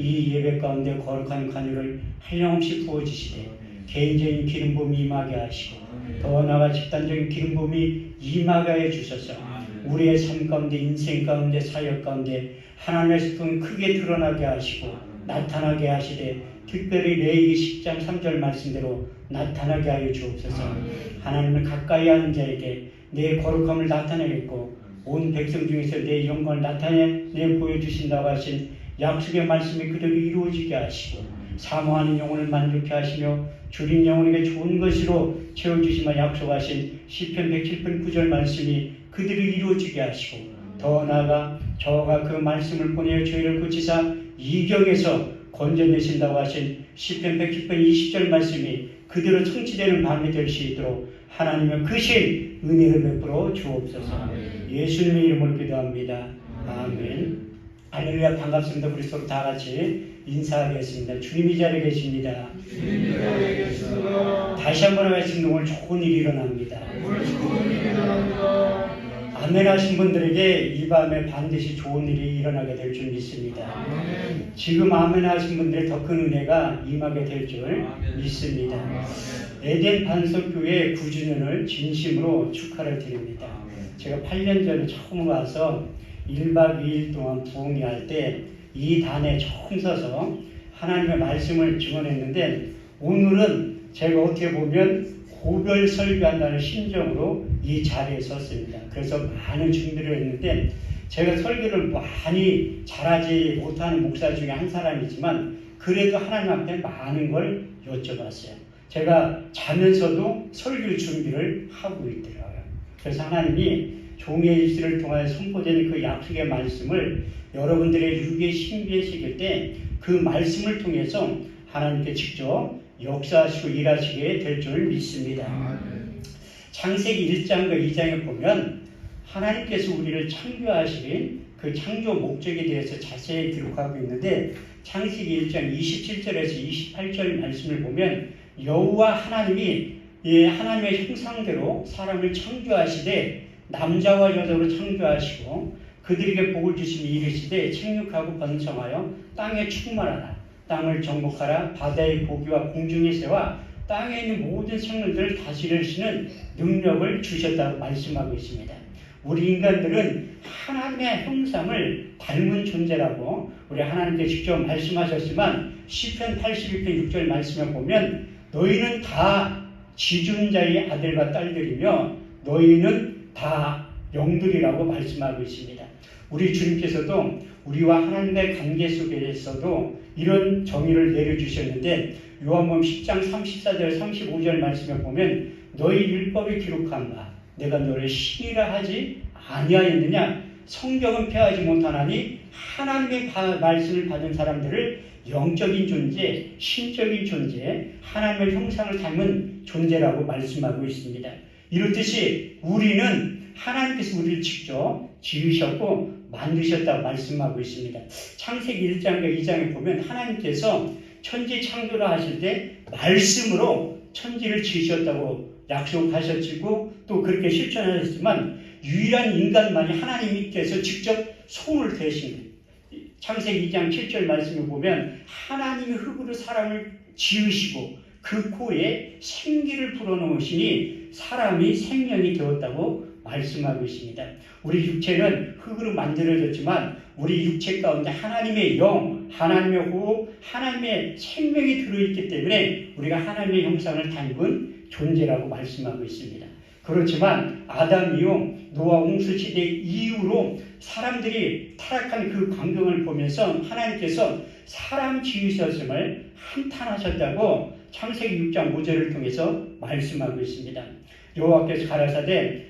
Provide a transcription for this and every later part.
이 예배 가운데 거룩한 간유를 한량없이 부어주시되 개인적인 기름 부음이 임하게 하시고 더 나아가 집단적인 기름 부음이 임하게 해 주셔서 우리의 삶 가운데, 인생 가운데, 사역 가운데 하나님의 스푼 크게 드러나게 하시고 나타나게 하시되 특별히 레위기 10장 3절 말씀대로 나타나게 하여 주옵소서. 하나님을 가까이 하는 자에게 내 거룩함을 나타내겠고 온 백성 중에서 내 영광을 나타내 보여주신다고 하신 약속의 말씀이 그대로 이루어지게 하시고 사모하는 영혼을 만족케 하시며 줄인 영혼에게 좋은 것으로 채워주시며 약속하신 시편 107편 9절 말씀이 그대로 이루어지게 하시고 더 나아가 저가 그 말씀을 보내어 저희를 고치사 이경에서 건져내신다고 하신 시편 110편 20절 말씀이 그대로 성취되는 밤이 될 수 있도록 하나님의 크신 은혜를 베풀어 주옵소서. 예수님의 이름으로 기도합니다. 아멘. 할렐루야. 반갑습니다. 우리 서로 다 같이 인사하겠습니다. 주님이 자리에 계십니다. 다시 한번 말씀 오늘 좋은 일이 일어납니다. 아멘 하신 분들에게 이 밤에 반드시 좋은 일이 일어나게 될 줄 믿습니다. 지금 아멘 하신 분들의 더 큰 은혜가 임하게 될 줄 믿습니다. 에덴 반석교회 9주년을 진심으로 축하를 드립니다. 제가 8년 전에 처음 와서 1박 2일 동안 부흥회할 때 이 단에 처음 서서 하나님의 말씀을 증언했는데 오늘은 제가 어떻게 보면 고별 설교한다는 심정으로 이 자리에 섰습니다. 그래서 많은 준비를 했는데 제가 설교를 많이 잘하지 못하는 목사 중에 한 사람이지만 그래도 하나님 앞에 많은 걸 여쭤봤어요. 제가 자면서도 설교 준비를 하고 있더라고요. 그래서 하나님이 종의 입술을 통하여 선포되는 그 약속의 말씀을 여러분들의 육에 신비에 새길 때 그 말씀을 통해서 하나님께 직접 역사하시고 일하시게 될 줄 믿습니다. 창세기 1장과 2장에 보면 하나님께서 우리를 창조하신 그 창조 목적에 대해서 자세히 기록하고 있는데 창세기 1장 27절에서 28절 말씀을 보면 여호와 하나님이 하나님의 형상대로 사람을 창조하시되 남자와 여자로 창조하시고 그들에게 복을 주시며 이르시되 생육하고 번성하여 땅에 충만하라. 땅을 정복하라. 바다의 고기와 공중의 새와 땅에 있는 모든 생물들을 다스리시는 능력을 주셨다고 말씀하고 있습니다. 우리 인간들은 하나님의 형상을 닮은 존재라고 우리 하나님께 직접 말씀하셨지만 시편 82편 6절 말씀에 보면 너희는 다 지존자의 아들과 딸들이며 너희는 다 영들이라고 말씀하고 있습니다. 우리 주님께서도 우리와 하나님의 관계 속에서도 이런 정의를 내려주셨는데 요한복음 10장 34절 35절 말씀에 보면 너희 율법에 기록한 바 내가 너를 신이라 하지 아니하였느냐 성경은 폐하지 못하나니 하나님의 말씀을 받은 사람들을 영적인 존재, 신적인 존재, 하나님의 형상을 닮은 존재라고 말씀하고 있습니다. 이렇듯이 우리는 하나님께서 우리를 직접 지으셨고 만드셨다고 말씀하고 있습니다. 창세기 1장과 2장에 보면 하나님께서 천지 창조를 하실 때 말씀으로 천지를 지으셨다고 약속하셨고 또 그렇게 실천하셨지만 유일한 인간만이 하나님께서 직접 손을 대신 거예요. 창세기 2장 7절 말씀을 보면 하나님이 흙으로 사람을 지으시고 그 코에 생기를 불어넣으시니 사람이 생명이 되었다고 말씀하고 있습니다. 우리 육체는 흙으로 만들어졌지만 우리 육체 가운데 하나님의 영, 하나님의 호흡, 하나님의 생명이 들어있기 때문에 우리가 하나님의 형상을 닮은 존재라고 말씀하고 있습니다. 그렇지만 아담 이후 노아 홍수 시대 이후로 사람들이 타락한 그 광경을 보면서 하나님께서 사람 지으셨음을 한탄하셨다고 창세기 6장 5절을 통해서 말씀하고 있습니다. 여호와께서 가라사대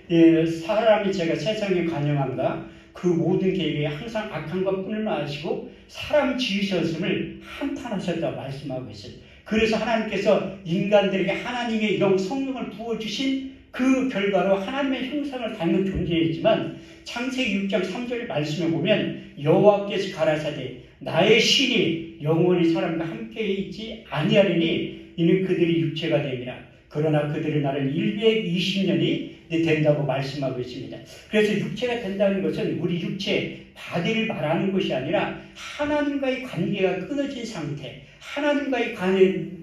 사람이 제가 세상에 관영한가 그 모든 계획에 항상 악한 것뿐을 아시고 사람 지으셨음을 한탄하셨다고 말씀하고 있어요. 그래서 하나님께서 인간들에게 하나님의 영 성령을 부어주신 그 결과로 하나님의 형상을 닮은 존재이지만 창세기 6장 3절 말씀에 보면 여호와께서 가라사대 나의 신이 영원히 사람과 함께 있지 아니하리니 이는 그들이 육체가 됨이라. 그러나 그들의 날은 120년이 된다고 말씀하고 있습니다. 그래서 육체가 된다는 것은 우리 육체, 바디를 말하는 것이 아니라 하나님과의 관계가 끊어진 상태, 하나님과의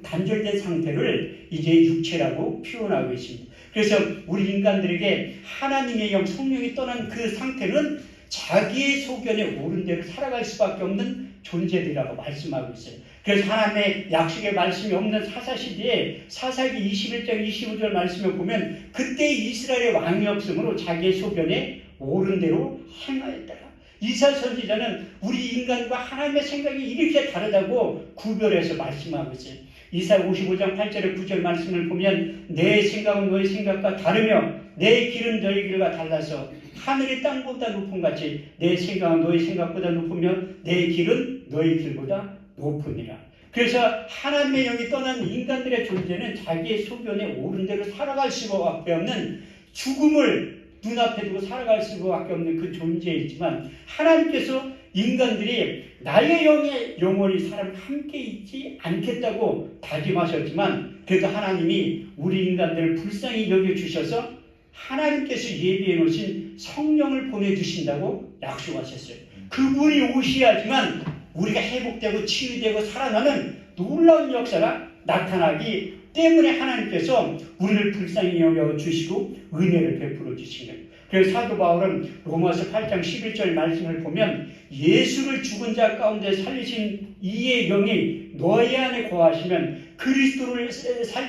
단절된 상태를 이제 육체라고 표현하고 있습니다. 그래서 우리 인간들에게 하나님의 영, 성령이 떠난 그 상태는 자기의 소견에 옳은 대로 살아갈 수밖에 없는 존재들이라고 말씀하고 있어요. 그래서 하나님의 약속의 말씀이 없는 사사시대에 사사기 21장 25절 말씀을 보면 그때 이스라엘의 왕이 없으므로 자기의 소견에 옳은 대로 행하였더라. 이사야 선지자는 우리 인간과 하나님의 생각이 이렇게 다르다고 구별해서 말씀하고 있어요. 이사야 55장 8절에 9절 말씀을 보면 내 생각은 너희 생각과 다르며 내 길은 너희 길과 달라서 하늘이 땅보다 높은 같이 내 생각은 너희 생각보다 높으며 내 길은 너희 길보다 높으니라. 그래서 하나님의 영이 떠난 인간들의 존재는 자기의 소견에 옳은 대로 살아갈 수밖에 없는, 죽음을 눈앞에 두고 살아갈 수밖에 없는 그 존재이지만, 하나님께서 인간들이 나의 영에 영원히 사람 함께 있지 않겠다고 다짐하셨지만, 그래도 하나님이 우리 인간들을 불쌍히 여겨주셔서 하나님께서 예비해 놓으신 성령을 보내주신다고 약속하셨어요. 그분이 오셔야지만 우리가 회복되고 치유되고 살아나는 놀라운 역사가 나타나기 때문에 하나님께서 우리를 불쌍히 여겨주시고 은혜를 베풀어 주신 거예요. 그래서 사도 바울은 로마서 8장 11절 말씀을 보면 예수를 죽은 자 가운데 살리신 이의 영이 너희 안에 거하시면 그리스도를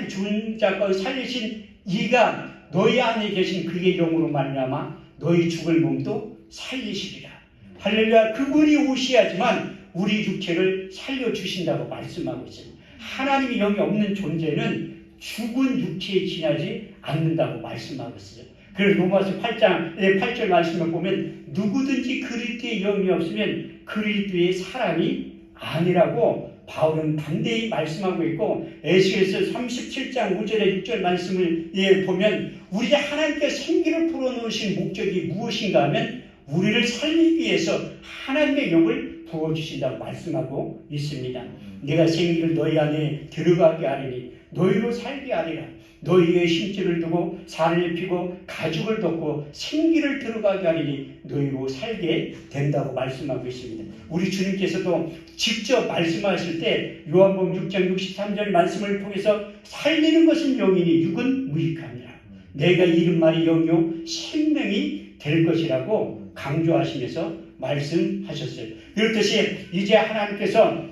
죽은 자 가운데 살리신 이가 너희 안에 계신 그의 영으로 말미암아 너희 죽을 몸도 살리시리라. 할렐루야. 그분이 오셔야지만 우리 육체를 살려주신다고 말씀하고 있습니다. 하나님이 영이 없는 존재는 죽은 육체에 지나지 않는다고 말씀하고 있어요. 그래서 로마서 8절 말씀을 보면 누구든지 그리스도의 영이 없으면 그리스도의 사람이 아니라고 바울은 반대히 말씀하고 있고, 에스겔서 37장 5절에 6절 말씀을 보면 우리가 하나님께 생기를 불어넣으신 목적이 무엇인가 하면 우리를 살리기 위해서 하나님의 영을 부어주신다고 말씀하고 있습니다. 내가 생기를 너희 안에 들어가게 하리니 너희로 살게 하리라. 너희의 심지를 두고 살을 입히고 가죽을 덮고 생기를 들어가게 하리니 너희로 살게 된다고 말씀하고 있습니다. 우리 주님께서도 직접 말씀하실 때 요한복음 6장 63절 말씀을 통해서 살리는 것은 영이니 육은 무익함이라. 내가 이른 말이 영이요 생명이 될 것이라고 강조하시면서 말씀하셨어요. 그렇듯이 이제 하나님께서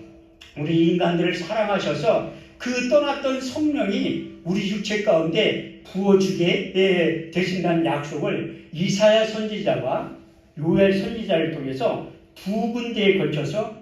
우리 인간들을 사랑하셔서 그 떠났던 성령이 우리 육체 가운데 부어주게 되신다는 약속을 이사야 선지자와 요엘 선지자를 통해서 두 군데에 걸쳐서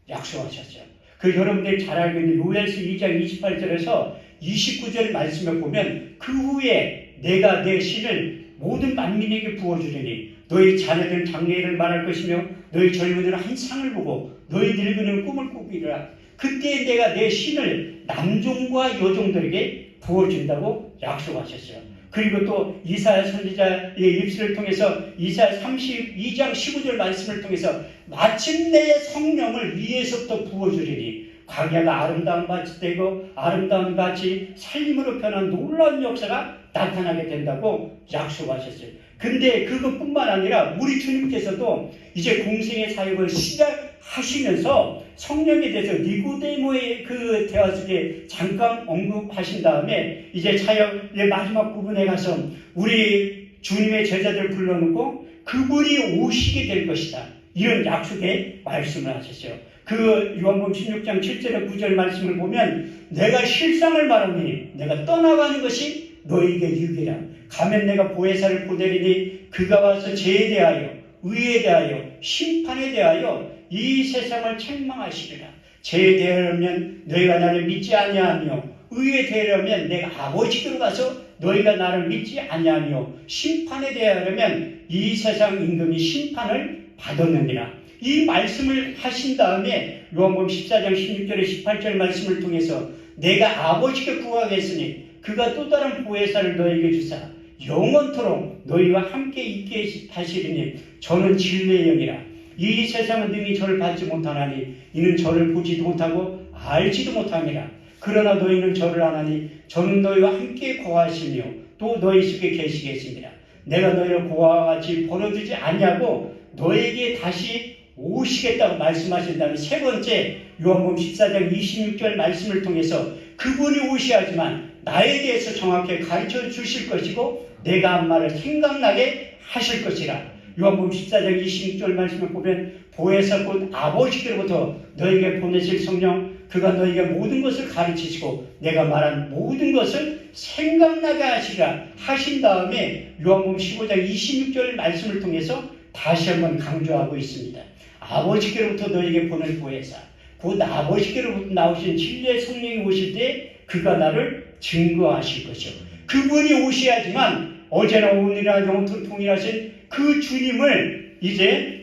약속하셨어요. 그 여러분들이 잘 알고 있는 요엘서 2장 28절에서 29절 말씀을 보면 그 후에 내가 내 신을 모든 만민에게 부어주리니 너희 자녀들은 장래일을 말할 것이며 너희 젊은이는 한 상을 보고 너희 늙은이는 꿈을 꾸기리라. 그때 내가 내 신을 남종과 여종들에게 부어준다고 약속하셨어요. 그리고 또 이사야 선지자의 입술을 통해서 이사야 32장 15절 말씀을 통해서 마침내 성령을 위에서부터 부어주리니 광야가 아름다운 밭이 되고 아름다운 밭이 살림으로 변한 놀라운 역사가 나타나게 된다고 약속하셨어요. 근데 그것뿐만 아니라 우리 주님께서도 이제 공생의 사역을 시작하시면서 성령에 대해서 니고데모의 그 대화 속에 잠깐 언급하신 다음에 이제 사역의 마지막 부분에 가서 우리 주님의 제자들을 불러놓고 그분이 오시게 될 것이다. 이런 약속의 말씀을 하셨어요. 그 요한복음 16장 7절에 9절 말씀을 보면 내가 실상을 말하니 내가 떠나가는 것이 너희에게 유익이라. 가면 내가 보혜사를 보내리니 그가 와서 죄에 대하여 의에 대하여 심판에 대하여 이 세상을 책망하시리라. 죄에 대하려면 너희가 나를 믿지 아니하며 의에 대하려면 내가 아버지께로 가서 너희가 나를 믿지 아니하며 심판에 대하려면 이 세상 임금이 심판을 받았느니라. 이 말씀을 하신 다음에 요한복음 14장 16절에 18절 말씀을 통해서 내가 아버지께 구하겠으니 그가 또 다른 보혜사를 너희에게 주사 영원토록 너희와 함께 있게 하시리니 저는 진리의 영이라. 이 세상은 능히 저를 받지 못하나니 이는 저를 보지도 못하고 알지도 못함이라. 그러나 너희는 저를 아나니 저는 너희와 함께 거하시며 또 너희 속에 계시겠습니다. 내가 너희를 고아와 같이 버려두지 아니하고 너에게 다시 오시겠다고 말씀하신 다음에 세 번째 요한복음 14장 26절 말씀을 통해서 그분이 오셔야지만 나에 대해서 정확하게 가르쳐 주실 것이고 내가 한 말을 생각나게 하실 것이라. 요한복음 14장 26절 말씀을 보면 보혜사 곧 아버지께로부터 너에게 보내실 성령 그가 너에게 모든 것을 가르치시고 내가 말한 모든 것을 생각나게 하시라 하신 다음에 요한복음 15장 26절 말씀을 통해서 다시 한번 강조하고 있습니다. 아버지께로부터 너에게 보낼 보혜사 곧 아버지께로부터 나오신 진리의 성령이 오실 때 그가 나를 증거하실 것이요. 그분이 오셔야지만 어제나 오늘이나 영원토록 동일하신 그 주님을 이제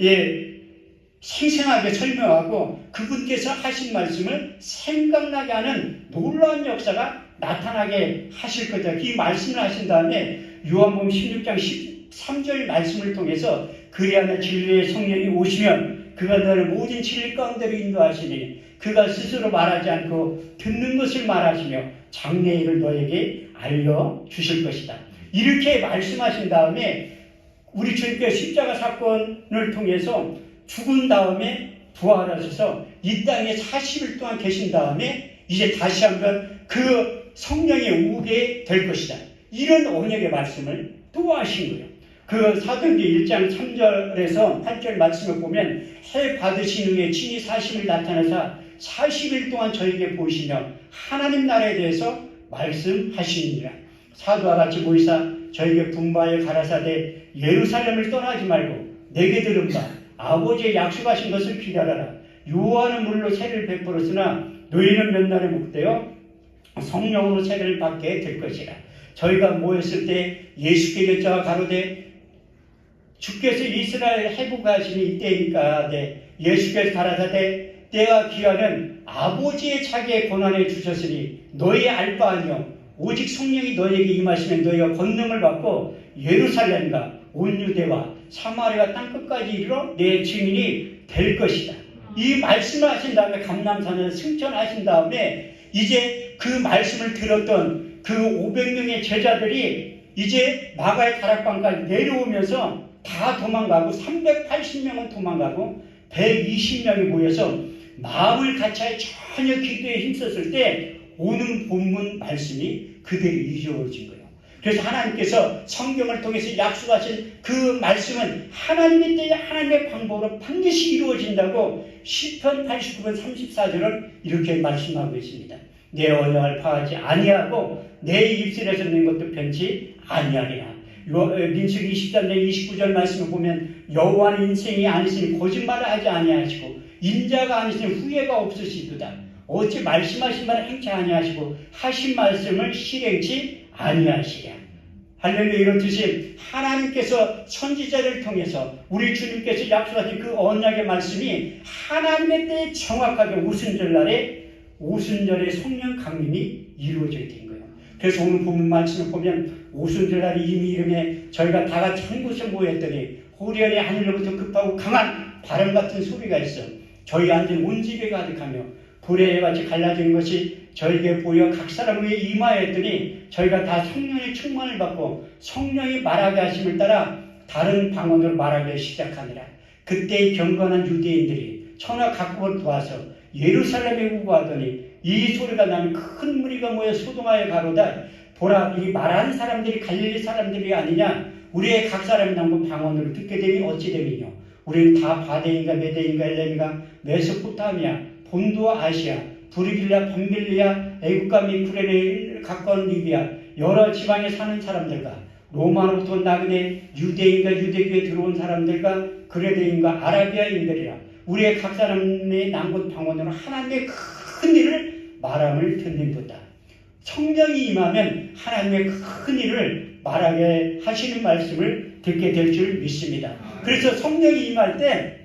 생생하게 설명하고 그분께서 하신 말씀을 생각나게 하는 놀라운 역사가 나타나게 하실 거다. 이 말씀을 하신 다음에 요한복음 16장 13절 말씀을 통해서 그리 안에 진리의 성령이 오시면 그가 너를 모든 진리 가운데로 인도하시니 그가 스스로 말하지 않고 듣는 것을 말하시며 장래의 일을 너에게 알려주실 것이다. 이렇게 말씀하신 다음에 우리 주님께서 십자가 사건을 통해서 죽은 다음에 부활하셔서 이 땅에 40일 동안 계신 다음에 이제 다시 한번 그 성령이 오게 될 것이다. 이런 언약의 말씀을 또 하신 거예요. 그 사도행전 1장 3절에서 8절 말씀을 보면 해 받으신 후에 친히 40일 나타나사 40일 동안 저에게 보이시며 하나님 나라에 대해서 말씀하시니라. 사도와 같이 모이사 저에게 분바에 가라사대 예루살렘을 떠나지 말고 내게 들은 바 아버지의 약속하신 것을 기다려라. 요한은 물로 세례를 베풀었으나 너희는 몇 날에 목되어 성령으로 세례를 받게 될 것이라. 저희가 모였을 때 예수께 여짜와 가로되 주께서 이스라엘 회복하시니 이때니까 예수께서 가라사대 때와 기한은 아버지의 자기의 권한에 주셨으니 너희 알 바 아니요 오직 성령이 너희에게 임하시면 너희가 권능을 받고 예루살렘과 온 유대와 사마리아 땅끝까지 이르러 내 증인이 될 것이다. 이 말씀을 하신 다음에 감람산을 승천하신 다음에 이제 그 말씀을 들었던 그 500명의 제자들이 이제 마가의 다락방까지 내려오면서 다 도망가고 380명은 도망가고 120명이 모여서 마음을 같이 전혀 기도에 힘썼을 때 오는 본문 말씀이 그대로 이루어진 거예요. 그래서 하나님께서 성경을 통해서 약속하신 그 말씀은 하나님의 때에 하나님의 방법으로 반드시 이루어진다고 시편 89편 34절은 이렇게 말씀하고 있습니다. 내 언약을 파하지 아니하고 내 입술에서 낸 것도 변치 아니하리라. 민수기 23장 29절 말씀을 보면 여호와는 인생이 아니시니 거짓말을 하지 아니하시고 인자가 아니시니 후회가 없으시도다. 어찌 말씀하신 말을 행치 아니하시고 하신 말씀을 실행치 아니하시랴. 할렐루야. 이렇듯이 하나님께서 선지자를 통해서 우리 주님께서 약속하신 그 언약의 말씀이 하나님의 때에 정확하게 오순절의 성령 강림이 이루어져야 된 거예요. 그래서 오늘 본문 말씀을 보면 오순절날이 이미 이름에 저희가 다 같이 한 곳에 모였더니 호련히 하늘로부터 급하고 강한 바람 같은 소리가 있어 저희 앉은 온 집에 가득하며 불의 같이 갈라진 것이 저에게 보여 각 사람 위에 임하였더니 저희가 다 성령의 충만을 받고 성령이 말하게 하심을 따라 다른 방언으로 말하기 시작하니라. 그때 경건한 유대인들이 천하 각국을 도와서 예루살렘에 우거하더니 이 소리가 나는 큰 무리가 모여 소동하여 가로다. 보라, 이 말하는 사람들이 갈릴리 사람들이 아니냐. 우리의 각 사람이 남은 방언으로 듣게 되니 어찌 됨이뇨. 우리는 다 바데인가 메데인가 엘렘이가 메소포타미아 본도와 아시아, 브리길리아, 밤빌리아, 애국과 및 쿠레네에 가까운 리비아 여러 지방에 사는 사람들과 로마로부터 나그네 유대인과 유대교에 들어온 사람들과 그레데인과 아라비아인들이라 우리의 각 사람의 남곳 방언으로 하나님의 큰 일을 말함을 듣는도다. 성령이 임하면 하나님의 큰 일을 말하게 하시는 말씀을 듣게 될 줄 믿습니다. 그래서 성령이 임할 때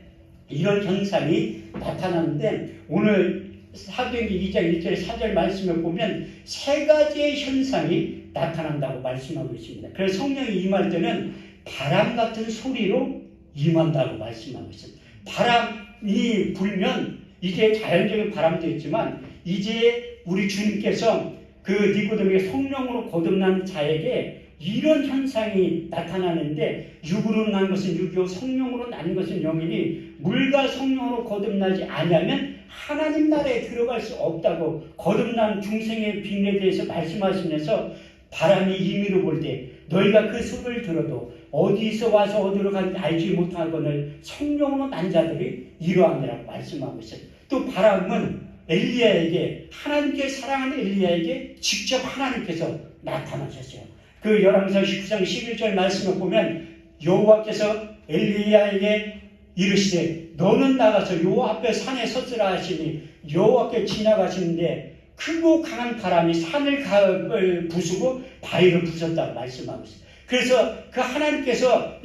이런 현상이 나타나는데 오늘 사도행전 2장 1절 4절 말씀을 보면 세 가지의 현상이 나타난다고 말씀하고 있습니다. 그래서 성령이 임할 때는 바람 같은 소리로 임한다고 말씀하고 있습니다. 바람이 불면 이제 자연적인 바람도 있지만 이제 우리 주님께서 그 니고데모에게 성령으로 거듭난 자에게 이런 현상이 나타나는데 육으로 난 것은 육이요 성령으로 난 것은 영이니 물과 성령으로 거듭나지 아니하면 하나님 나라에 들어갈 수 없다고 거듭난 중생의 빙에 대해서 말씀하시면서 바람이 임의로 볼 때 너희가 그 소리를 들어도 어디서 와서 어디로 가는지 알지 못하거늘 성령으로 난 자들이 이러하느라고 말씀하고 있어요. 또 바람은 엘리야에게 하나님께 사랑하는 엘리야에게 직접 하나님께서 나타나셨어요. 그 열왕기상 19장 11절 말씀을 보면 여호와께서 엘리야에게 이르시되 너는 나가서 여호와 앞에 산에 섰으라 하시니 여호와께 지나가시는데 크고 강한 바람이 산을 부수고 바위를 부쉈다고 말씀하고 있어요. 그래서 그 하나님께서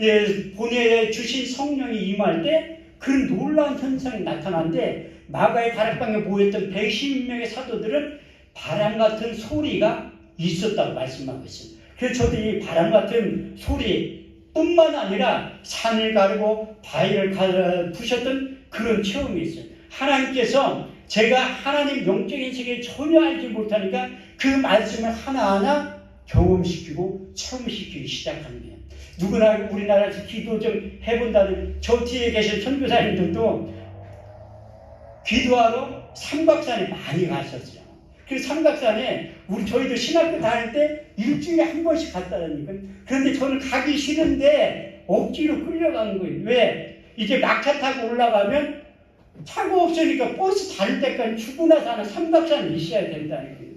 보내주신 성령이 임할 때 그런 놀라운 현상이 나타나는데 마가의 다락방에 모였던 120명의 사도들은 바람 같은 소리가 있었다고 말씀하고 있습니다. 그래서 저도 이 바람 같은 소리뿐만 아니라 산을 가르고 바위를 부셨던 그런 체험이 있어요. 하나님께서 제가 하나님 영적인 세계에 전혀 알지 못하니까 그 말씀을 하나하나 경험시키고 체험시키기 시작하는 거예요. 누구나 우리나라에서 기도 좀 해본다는 저 뒤에 계신 선교사님들도 기도하러 삼각산에 많이 갔었어요. 그 삼각산에 저희도 신학교 다닐 때 일주일에 한 번씩 갔다니까. 그런데 저는 가기 싫은데 억지로 끌려가는 거예요. 왜? 이제 막차 타고 올라가면 차가 없으니까 버스 다닐 때까지 죽고 나서 하는 삼각산에 있어야 된다는 거예요.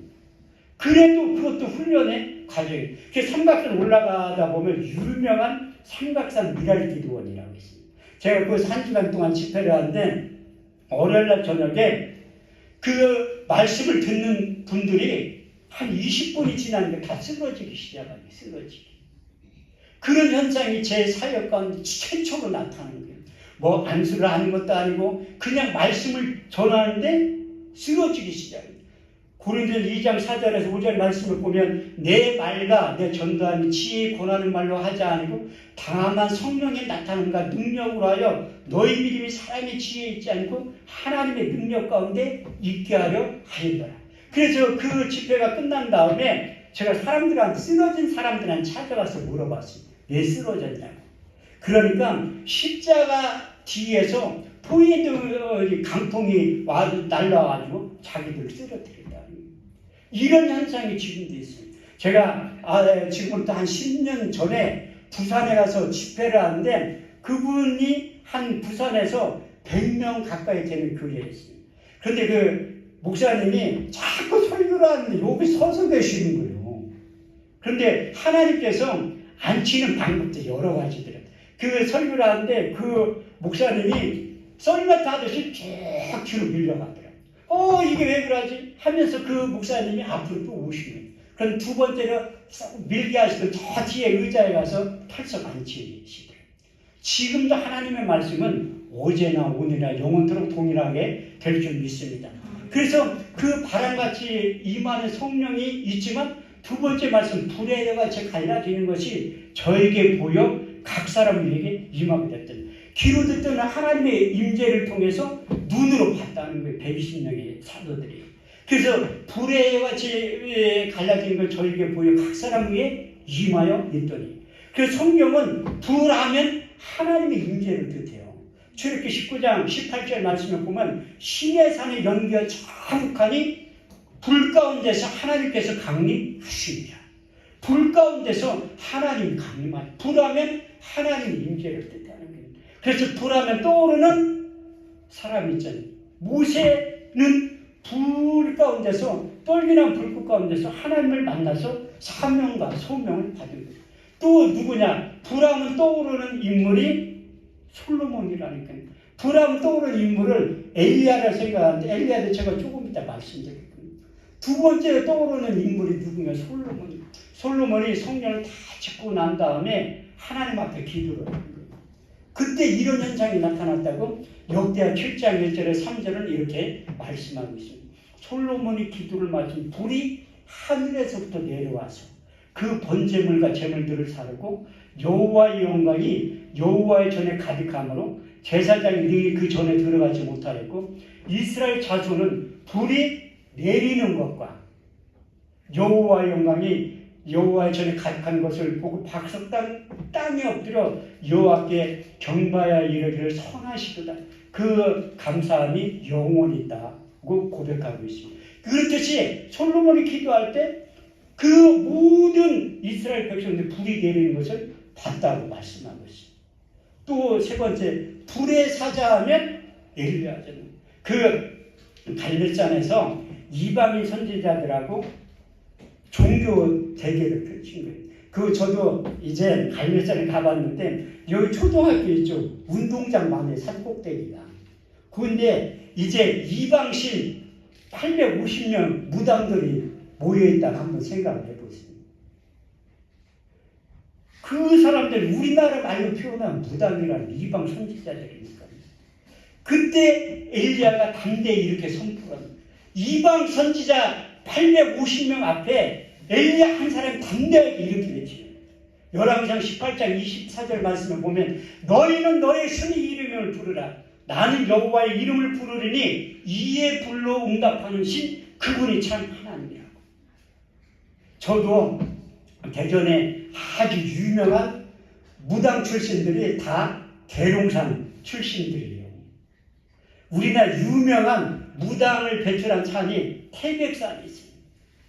그래도 그것도 훈련의 과정이에요. 그 삼각산 올라가다 보면 유명한 삼각산 미랄기도원이라고 있습니다. 제가 그 1시간 동안 집회를 하는데 월요일날 저녁에 그 말씀을 듣는 분들이 한 20분이 지났는데 다 쓰러지기 시작하니 쓰러지기. 그런 현상이 제 사역 가운데 최초로 나타나는 거예요. 뭐 안수를 하는 것도 아니고 그냥 말씀을 전하는데 쓰러지기 시작해요. 고린도전서 2장 4절에서 5절 말씀을 보면 내 말과 내 전도함이 지혜에 권하는 말로 하지 않고 다만 성령의 나타남과 능력으로 하여 너희 믿음이 사람의 지혜에 있지 않고 하나님의 능력 가운데 있게 하려 하였더라. 그래서 그 집회가 끝난 다음에 제가 쓰러진 사람들한테 찾아가서 물어봤습니다. 왜 쓰러졌냐고. 그러니까 십자가 뒤에서 포인트 강풍이 날라와가지고 자기들 쓰러뜨렸다. 이런 현상이 지금도 있어요. 제가 지금부터 한 10년 전에 부산에 가서 집회를 하는데 그분이 한 부산에서 100명 가까이 되는 교회였어요. 그런데 그 목사님이 자꾸 설교를 하는데 여기 서서 계시는 거예요. 그런데 하나님께서 앉히는 방법도 여러 가지더라고요. 그 설교를 하는데 그 목사님이 썰매타 하듯이 쭉 뒤로 밀려가더라고요. 이게 왜 그러지? 하면서 그 목사님이 앞으로 또 오시는. 그럼 두 번째로 밀게 하시던 저 뒤에 의자에 가서 털썩 앉히시더라고요. 지금도 하나님의 말씀은 어제나 오늘이나 영원토록 동일하게 될 줄 믿습니다. 그래서 그 바람같이 임하는 성령이 있지만 두 번째 말씀 불의 해같이 갈라지는 것이 저에게 보여 각 사람에게 임하게 됐던 귀로 듣던 하나님의 임재를 통해서 눈으로 봤다는 거예요. 120명의 사도들이. 그래서 불의 해같이 갈라진 걸 저에게 보여 각 사람 위에 임하여 있더니 그 성경은 불하면 하나님의 임재를 뜻해요. 출애굽기 19장 18절 말씀을 보면 신의 산에 연기가 자욱하니 불 가운데서 하나님께서 강림하시니라. 불 가운데서 하나님이 강림하니 불하면 하나님의 임재를 뜻하는 거예요. 그래서 불하면 떠오르는 사람이 있잖아요. 모세는 불 가운데서 떨기난 불꽃 가운데서 하나님을 만나서 사명과 소명을 받은 거예요. 또 누구냐? 불하면 떠오르는 인물이 솔로몬이라니까요. 불하면 떠오르는 인물을 엘리야를 생각하는데 엘리야도 제가 조금 이따 말씀드릴 거예요. 두 번째로 떠오르는 인물이 누구냐? 솔로몬이. 솔로몬이 성령을 다 짓고 난 다음에 하나님 앞에 기도를 하는 거예요. 그때 이런 현상이 나타났다고 역대하 7장 1절에 3절은 이렇게 말씀하고 있습니다. 솔로몬이 기도를 마친 불이 하늘에서부터 내려와서 그 번제물과 제물들을 사르고 여호와의 영광이 여호와의 전에 가득함으로 제사장이 능히 그 전에 들어가지 못하였고 이스라엘 자손은 불이 내리는 것과 여호와의 영광이 여호와의 전에 가득한 것을 보고 박석당 땅에 엎드려 여호와께 경배하여 이르기를 선하시도다. 그 감사함이 영원히 있다고 고백하고 있습니다. 그렇듯이 솔로몬이 기도할 때 그 모든 이스라엘 백성들 불이 내리는 것을 봤다고 말씀하고 있습니다. 또 세 번째, 불의 사자하면 엘리야잖아요. 그 갈멜산에서 이방인 선지자들하고 종교 대결을 펼친 거예요. 저도 이제 갈멜산에 가봤는데 여기 초등학교 있죠. 운동장 만에 산꼭대기가. 그런데 이제 이방신 850명 무당들이 모여있다가 한번 생각을 해보세요. 그 사람들 우리나라 말로 표현한 무당이라는 이방 선지자들이니까. 그때 엘리야가 담대히 이렇게 선포합니다. 이방 선지자 850명 앞에 엘리야 한 사람이 담대하게 이렇게 외치요. 열왕기상 18장 24절 말씀을 보면 너희는 너의 신의 이름을 부르라. 나는 여호와의 이름을 부르리니 이에 불러 응답하는 신 그분이 참 하나님이라고. 저도 대전에 아주 유명한 무당 출신들이 다 계룡산 출신들이에요. 우리나라 유명한 무당을 배출한 산이 태백산이 있어요.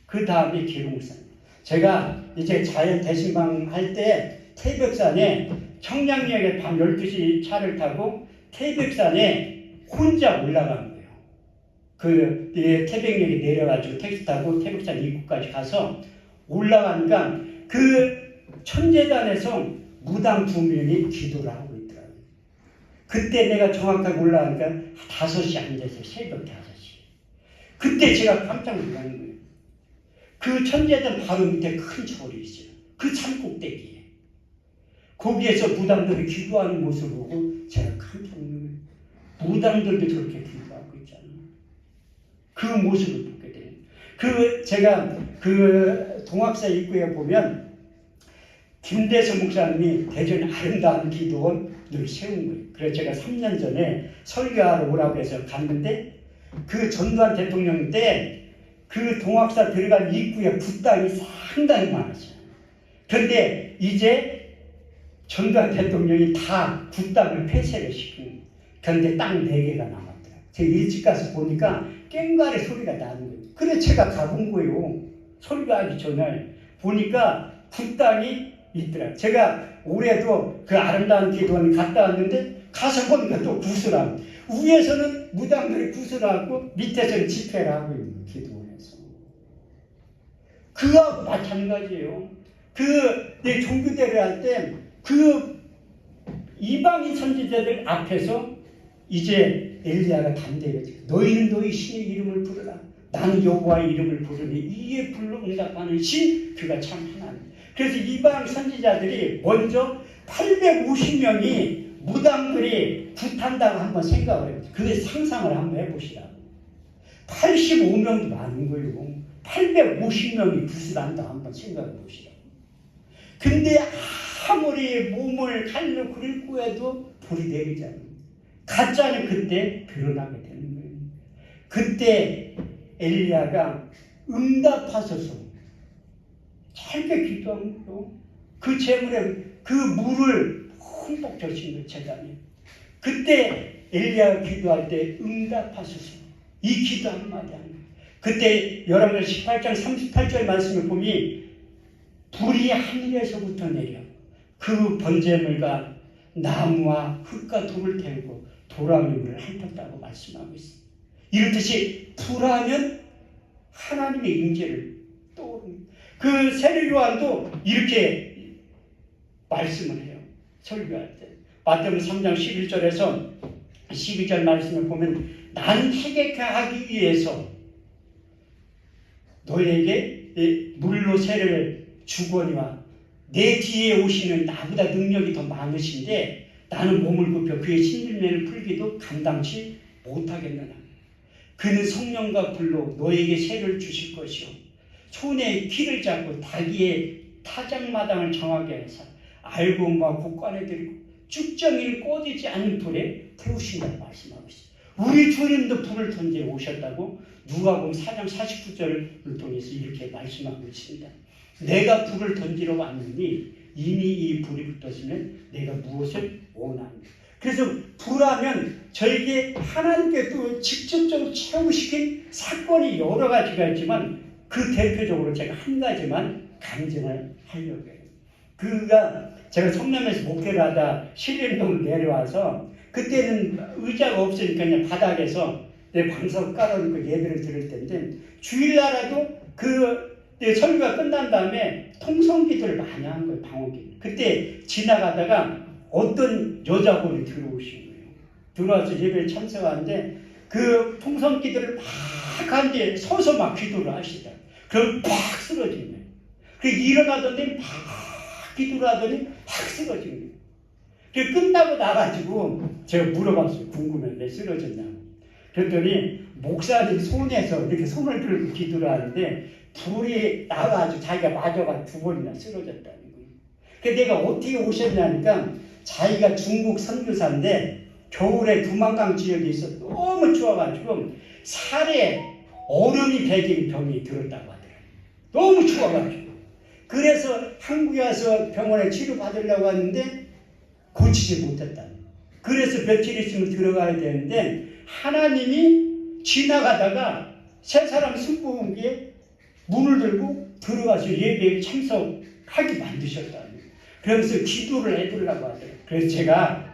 그 다음에 계룡산. 제가 이제 자연 대신방 할 때 태백산에 청량리역에 밤 12시 차를 타고 태백산에 혼자 올라간 거예요. 태백역에 내려가지고 택시 타고 태백산 입구까지 가서 올라가니까 그 천재단에서 무당 2명이 기도를 하고 있더라고요. 그때 내가 정확하게 올라가니까 5시 안 돼서 새벽 5시. 그때 제가 깜짝 놀라는 거예요. 그 천재단 바로 밑에 큰 절이 있어요. 그 산꼭대기에. 거기에서 무당들이 기도하는 모습을 보고 제가 깜짝 놀라요. 무당들도 저렇게 기도하고 있잖아요. 그 모습을 보게 돼요. 제가 동학사 입구에 보면 김대수 목사님이 대전 아름다운 기도원을 세운 거예요. 그래서 제가 3년 전에 설교하러 오라고 해서 갔는데 그 전두환 대통령 때 그 동학사 들어간 입구에 붓땅이 상당히 많았어요. 그런데 이제 전두환 대통령이 다 붓땅을 폐쇄를 시킨 거예요. 그런데 딱 4개가 남았더라고요. 제가 일찍 가서 보니까 깽가리 소리가 나는 거예요. 그래서 제가 가본 거예요. 설교하기 전에 보니까 붓땅이 있더라고요. 제가 올해도 그 아름다운 기도원 갔다 왔는데 가서 보니까 또 구슬하고 위에서는 무당들이 구슬하고 밑에서는 집회를 하고 있는 기도원에서. 그하고 마찬가지예요. 내 종교대를 할 때 이방인 선지자들 앞에서 이제 엘리야가 담대히 너희는 너희 신의 이름을 부르라. 나는 여호와의 이름을 부르니 이에 불러 응답하는 신 그가 참 하나님. 그래서 이방 선지자들이 먼저 850명이 무당들이 굿한다고 한번 생각을 해요. 그게 상상을 한번 해보시라고. 85명도 많은 거예요. 850명이 굿을 한다고 한번 생각해 보시라고. 근데 아무리 몸을 칼로 긁고 해도 불이 내리지 않아요. 가짜는 그때 드러나게 되는 거예요. 그때 엘리야가 응답하소서 짧게 기도한 거예요. 그 재물에 그 물을 흠뻑 적신 거예요. 제단에. 그때 엘리야가 기도할 때 응답하소서 이 기도 한마디 하는 거예요. 그때 열왕기상 18장 38절 말씀을 보면 불이 하늘에서부터 내려 그 번제물과 나무와 흙과 돌을 태우고 도랑이물을 핥았다고 말씀하고 있습니다. 이렇듯이 불하면 하나님의 임재를 떠오릅니다. 그 세례요한도 이렇게 말씀을 해요. 설교할 때. 마태복음 3장 11절에서 12절 말씀을 보면 나는 회개케 하기 위해서 너에게 물로 세례를 주거니와 내 뒤에 오시는 나보다 능력이 더 많으신데 나는 몸을 굽혀 그의 신들매를 풀기도 감당치 못하겠느냐. 그는 성령과 불로 너에게 세를 주실 것이요 손에 키를 잡고 닭이의 타작마당을 정하게 해서 알곡과 곡간에 들이고 쭉정이를 꺼지지 않는 불에 태우신다고 말씀하고 있어요. 우리 주님도 불을 던져 오셨다고 누가복음 4장 49절을 통해서 이렇게 말씀하고 있습니다. 내가 불을 던지러 왔느니 이미 이 불이 붙었으면 내가 무엇을 원하는가. 그래서 불하면 저에게 하나님께서 직접적으로 체험시킨 사건이 여러 가지가 있지만 그 대표적으로 제가 한 가지만 강정을 하려고 해요. 그가 제가 성남에서 목회를 하다 신림동을 내려와서 그때는 의자가 없으니까 그냥 바닥에서 내 방석 깔아놓고 예배를 들을 때인데 주일날에도 그 설교가 끝난 다음에 통성기도를 많이 한 거예요. 방언기. 그때 지나가다가 어떤 여자분이 들어오신 거예요. 들어와서 예배에 참석하는데 그 통성기도를 막 하는데 서서 막 기도를 하시다. 그럼 팍 쓰러진 거예요. 그 일어나더니 막 기도를 하더니 팍 쓰러진 거예요. 그 끝나고 나가지고 제가 물어봤어요. 궁금해. 왜 쓰러졌냐고. 그랬더니 목사님 손에서 이렇게 손을 들고 기도를 하는데 불이 나가지고 자기가 맞아가 2번이나 쓰러졌다는 거예요. 그래서 내가 어떻게 오셨냐니까 자기가 중국 선교사인데 겨울에 두만강 지역에 있어 너무 추워가지고 살에 얼음이 배긴 병이 들었다고 하더라고요. 너무 추워가지고. 그래서 한국에 와서 병원에 치료받으려고 하는데 고치지 못했다. 그래서 며칠 있으면 들어가야 되는데 하나님이 지나가다가 세 사람 승부에 문을 들고 들어가서 예배에 참석하게 만드셨다는 거예요. 그러면서 기도를 해주려고 하더라고요. 그래서 제가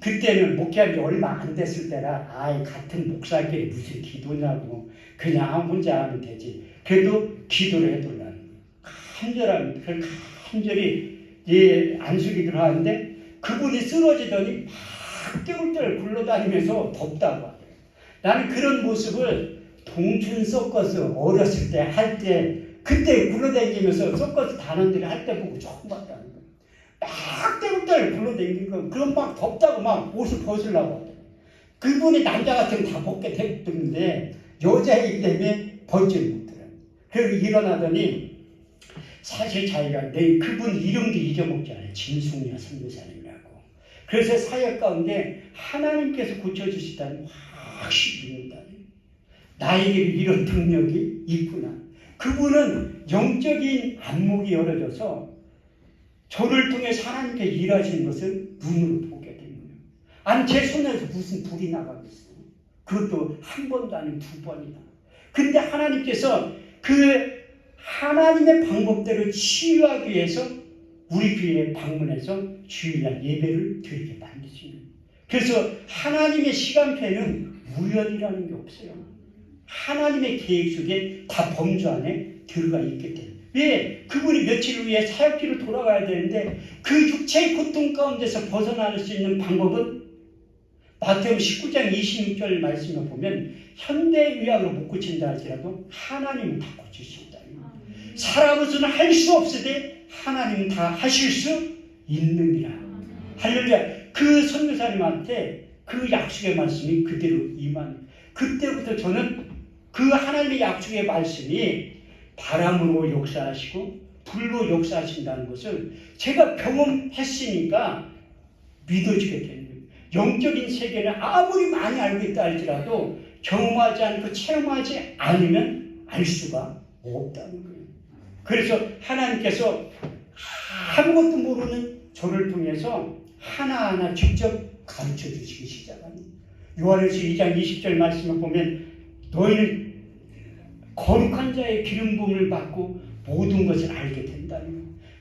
그때는 목회한 지 얼마 안 됐을 때라 같은 목사끼리 무슨 기도냐고 그냥 혼자 하면 되지. 그래도 기도를 해달라는 거예요. 간절합니다. 그걸 간절히 안수기도를 하는데 그분이 쓰러지더니 막 떼굴떼굴 굴러다니면서 덥다고 하더라고요. 나는 그런 모습을 동춘 섞어서 어렸을 때 할 때 그때 굴러다니면서 섞어서 단원들이 할 때 보고 처음 봤다는 거예요. 막 떼굴떼굴 굴러다니는 거 그럼 막 덥다고 막 옷을 벗으려고 하더라고요. 그분이 남자 같으면 다 벗게 됐는데 여자이기 때문에 벗지 못하더라고요. 그리고 일어나더니 사실 자기가 그분 이름도 잊어먹지 않아요. 진숙녀 선교사님이라고. 그래서 사역 가운데 하나님께서 고쳐주시다는 확실히 믿는다는 나에게 이런 능력이 있구나. 그분은 영적인 안목이 열어져서 저를 통해 하나님께 일하시는 것을 눈으로 보게 된 거예요. 아니 제 손에서 무슨 불이 나가겠어요. 그것도 한 번도 아니고 2번이나. 근데 하나님께서 그 하나님의 방법대로 치유하기 위해서 우리 교회에 방문해서 주일날 예배를 드리게 만드신 거예요. 그래서 하나님의 시간표에는 우연이라는 게 없어요. 하나님의 계획 속에 다 범주 안에 들어가 있기 때문에. 왜? 그분이 며칠 후에 사역지로 돌아가야 되는데 그 육체의 고통 가운데서 벗어날 수 있는 방법은 마태복음 19장 26절 말씀을 보면 현대의학으로 못 고친다 할지라도 하나님은 다 고치신다. 사람으로서는 할 수 없으되 하나님은 다 하실 수 있느니라. 할렐루야. 그 선교사님한테 그 약속의 말씀이 그대로 임한. 그때부터 저는 그 하나님의 약속의 말씀이 바람으로 역사하시고 불로 역사하신다는 것을 제가 경험했으니까 믿어지게 되는 거예요. 영적인 세계는 아무리 많이 알고 있다 할지라도 경험하지 않고 체험하지 않으면 알 수가 없다는 거예요. 그래서 하나님께서 아무것도 모르는 저를 통해서 하나하나 직접 가르쳐 주시기 시작합니다. 요한일서 2장 20절 말씀을 보면 너희는 거룩한 자의 기름 부음을 받고 모든 것을 알게 된다는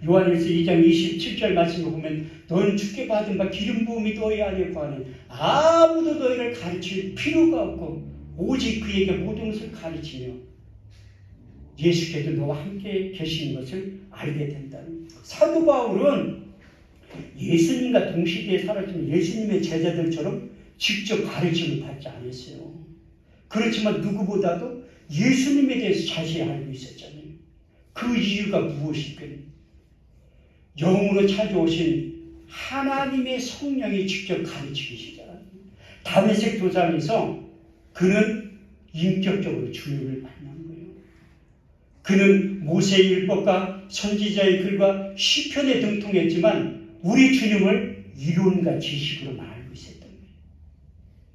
거예요. 요한일서 2장 27절 말씀을 보면 너희는 주께 받은 바 기름 부음이 너희 안에 거하니 아무도 너희를 가르칠 필요가 없고 오직 그에게 모든 것을 가르치며 예수께서 너와 함께 계시는 것을 알게 된다는 거예요. 사도 바울은 예수님과 동시대에 살았지만 예수님의 제자들처럼 직접 가르침을 받지 않았어요. 그렇지만 누구보다도 예수님에 대해서 자세히 알고 있었잖아요. 그 이유가 무엇일까요? 영으로 찾아오신 하나님의 성령이 직접 가르치기 시작합니다. 다메섹 도상에서 그는 인격적으로 주님을 만난 거예요. 그는 모세의 율법과 선지자의 글과 시편에 등통했지만 우리 주님을 이론과 지식으로만 알고 있었던 거예요.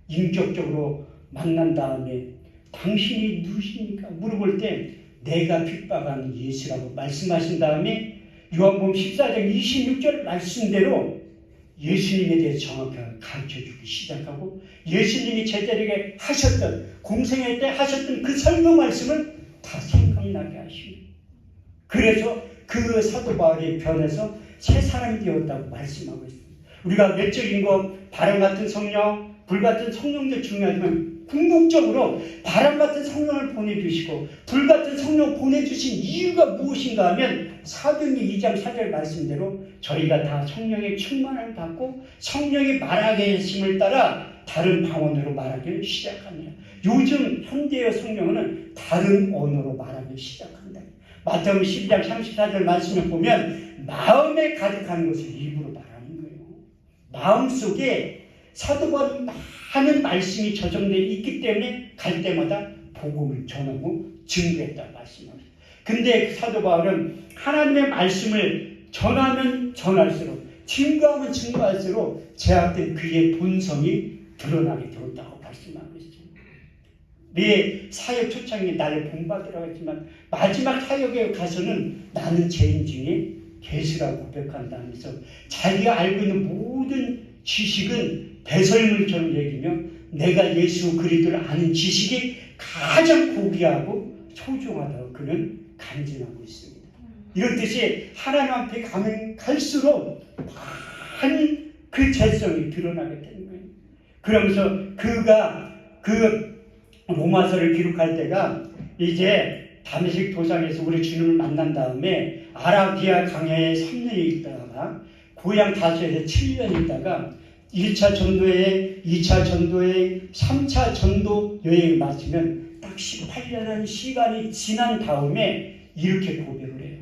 인격적으로 만난 다음에 당신이 누구십니까? 물어볼 때 내가 핍박한 예수라고 말씀하신 다음에 요한복음 14장 26절 말씀대로 예수님에 대해서 정확하게 가르쳐주기 시작하고 예수님이 제자에게 하셨던 공생애 때 하셨던 그 설교 말씀을 다 생각나게 하십니다. 그래서 그 사도 바울이 변해서 새 사람이 되었다고 말씀하고 있습니다. 우리가 외적인 것, 바람 같은 성령, 불 같은 성령도 중요하지만 궁극적으로 바람 같은 성령을 보내주시고 불 같은 성령을 보내주신 이유가 무엇인가 하면 사도행전 2장 4절 말씀대로 저희가 다 성령의 충만을 받고 성령이 말하게 하심을 따라 다른 방언으로 말하기 시작합니다. 요즘 현대의 성령은 다른 언어로 말하기 시작한다. 마태복음 12장 34절 말씀을 보면 마음에 가득한 것을 입으로 말하는 거예요. 마음속에 사도 바울이 많은 말씀이 저장되어 있기 때문에 갈 때마다 복음을 전하고 증거했다 말씀합니다. 근데 사도 바울은 하나님의 말씀을 전하면 전할수록 증거하면 증거할수록 제약된 그의 본성이 드러나게 되었다고 말씀하고 있습니다. 내 사역 초창기에 나를 본받으라고 했지만 마지막 사역에 가서는 나는 죄인 중에 괴수라고 고백한다면서 자기가 알고 있는 모든 지식은 배설물처럼 여기며 내가 예수 그리스도를 아는 지식이 가장 고귀하고 소중하다고 그는 간증하고 있습니다. 이런 뜻이 하나님 앞에 가면 갈수록 많은 그 죄성이 드러나게 되는 거예요. 그러면서 그가 그 로마서를 기록할 때가 이제 다메섹 도상에서 우리 주님을 만난 다음에 아라비아 강야에 3년이 있다가 고향 다소에서 7년 있다가 1차 전도에 2차 전도에 3차 전도 여행을 마치면 딱 18년의 시간이 지난 다음에 이렇게 고백을 해요.